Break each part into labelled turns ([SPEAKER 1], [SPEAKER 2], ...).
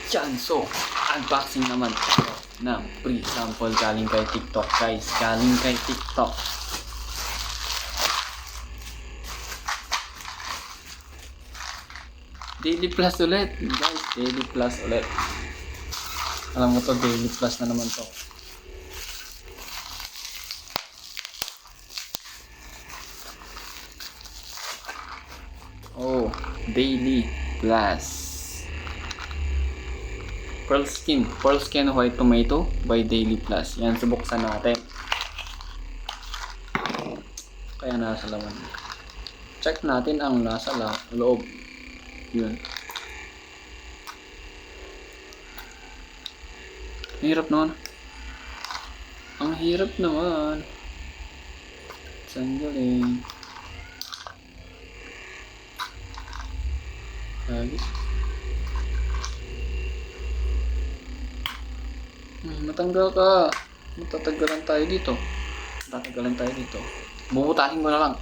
[SPEAKER 1] Yan, so, unboxing naman tayo ng free sample galing kay TikTok, guys. Galing kay TikTok. Daily Plus ulit, guys. Daily Plus ulit. Alam mo to, Daily Plus na naman to. Oh, Daily Plus. Pearl Skin White Tomato by Daily Plus. Yan, subuksan natin. Kaya nasa laman. Check natin ang nasa loob. Yun. Hirap naman. Ang hirap naman. Saan galing? Lagi. Matanggal ka. Matatagalan tayo dito. Bubutahin mo na lang.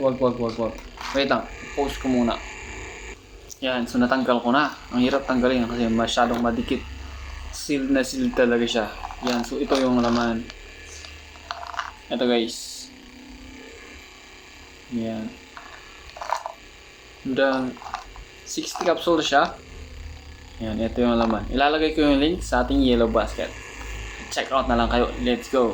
[SPEAKER 1] Wag. Wait lang. Post ko muna. Yan. So natanggal ko na. Ang hirap tanggalin kasi masyadong madikit. Sealed na sealed talaga siya. Yan. So ito yung laman. Ito guys. Yan. Hanggang 60 capsule siya. Yan, ito yung laman. Ilalagay ko yung link sa ating yellow basket. Check out na lang kayo. Let's go!